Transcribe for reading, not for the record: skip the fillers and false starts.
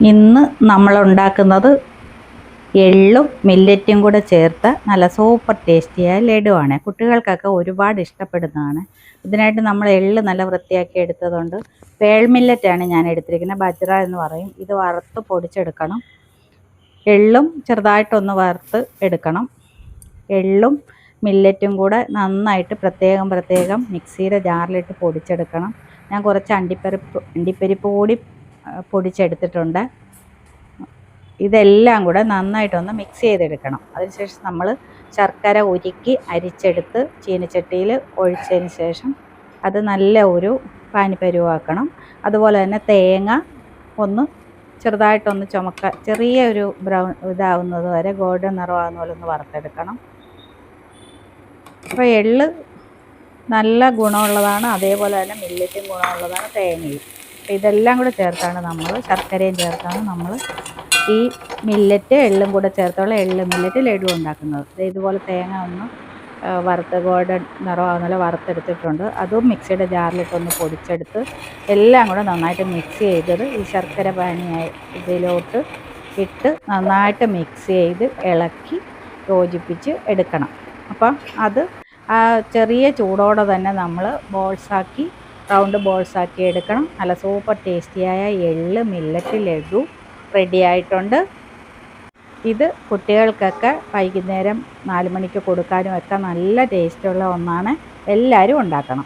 ഇന്ന് നമ്മൾ ഉണ്ടാക്കുന്നത് എള്ളും മില്ലറ്റും കൂടെ ചേർത്ത് നല്ല സൂപ്പർ ടേസ്റ്റിയായ ലഡുവാണ്. കുട്ടികൾക്കൊക്കെ ഒരുപാട് ഇഷ്ടപ്പെടുന്നതാണ്. ഇതിനായിട്ട് നമ്മൾ എള്ള് നല്ല വൃത്തിയാക്കി എടുത്തതുകൊണ്ട് പേൾ മില്ലറ്റാണ് ഞാൻ എടുത്തിരിക്കുന്നത്. ബജ്ര എന്ന് പറയും. ഇത് വറുത്ത് പൊടിച്ചെടുക്കണം. എള്ളും ചെറുതായിട്ടൊന്ന് വറുത്ത് എടുക്കണം. എള്ളും മില്ലറ്റും കൂടെ നന്നായിട്ട് പ്രത്യേകം മിക്സിയുടെ ജാറിലിട്ട് പൊടിച്ചെടുക്കണം. ഞാൻ കുറച്ച് അണ്ടിപ്പരിപ്പ് കൂടി പൊടിച്ചെടുത്തിട്ടുണ്ട്. ഇതെല്ലാം കൂടെ നന്നായിട്ടൊന്ന് മിക്സ് ചെയ്തെടുക്കണം. അതിനുശേഷം നമ്മൾ ശർക്കര ഉരുക്കി അരിച്ചെടുത്ത് ചീനച്ചട്ടിയിൽ ഒഴിച്ചതിന് ശേഷം അത് നല്ല ഒരു പാനിപ്പരുവാക്കണം. അതുപോലെ തന്നെ തേങ്ങ ഒന്ന് ചെറുതായിട്ടൊന്ന് ചെറിയൊരു ബ്രൗൺ ഇതാവുന്നത് വരെ ഗോൾഡൻ നിറമാകുന്ന പോലെ ഒന്ന് വറുത്തെടുക്കണം. അപ്പോൾ എള്ള് നല്ല ഗുണമുള്ളതാണ്, അതേപോലെ തന്നെ മില്ലറ്റും ഗുണമുള്ളതാണ്, തേങ്ങയും. അപ്പോൾ ഇതെല്ലാം കൂടെ ചേർത്താണ് നമ്മൾ ശർക്കരയും ചേർത്താണ് നമ്മൾ ഈ മില്ലറ്റ് എള്ളും കൂടെ ചേർത്തുള്ള എള്ള് മില്ലറ്റ് ലഡു ഉണ്ടാക്കുന്നത്. ഇതുപോലെ തേങ്ങ ഒന്ന് വറുത്ത് ഗോൾഡൻ നിറമാകുന്ന വറുത്തെടുത്തിട്ടുണ്ട്. അതും മിക്സിയുടെ ജാറിലിട്ടൊന്ന് പൊടിച്ചെടുത്ത് എല്ലാം കൂടെ നന്നായിട്ട് മിക്സ് ചെയ്തത് ഈ ശർക്കര പാനിയായി ഇതിലോട്ട് ഇട്ട് നന്നായിട്ട് മിക്സ് ചെയ്ത് ഇളക്കി യോജിപ്പിച്ച് എടുക്കണം. അപ്പം അത് ആ ചെറിയ ചൂടോടെ തന്നെ നമ്മൾ റൗണ്ട് ബോൾസാക്കി എടുക്കണം. നല്ല സൂപ്പർ ടേസ്റ്റിയായ എള്ള് മില്ലറ്റ് ലഡു റെഡി ആയിട്ടുണ്ട്. ഇത് കുട്ടികൾക്കൊക്കെ വൈകുന്നേരം 4 മണിക്ക് കൊടുക്കാനും ഒക്കെ നല്ല ടേസ്റ്റുള്ള ഒന്നാണ്. എല്ലാവരും ഉണ്ടാക്കണം.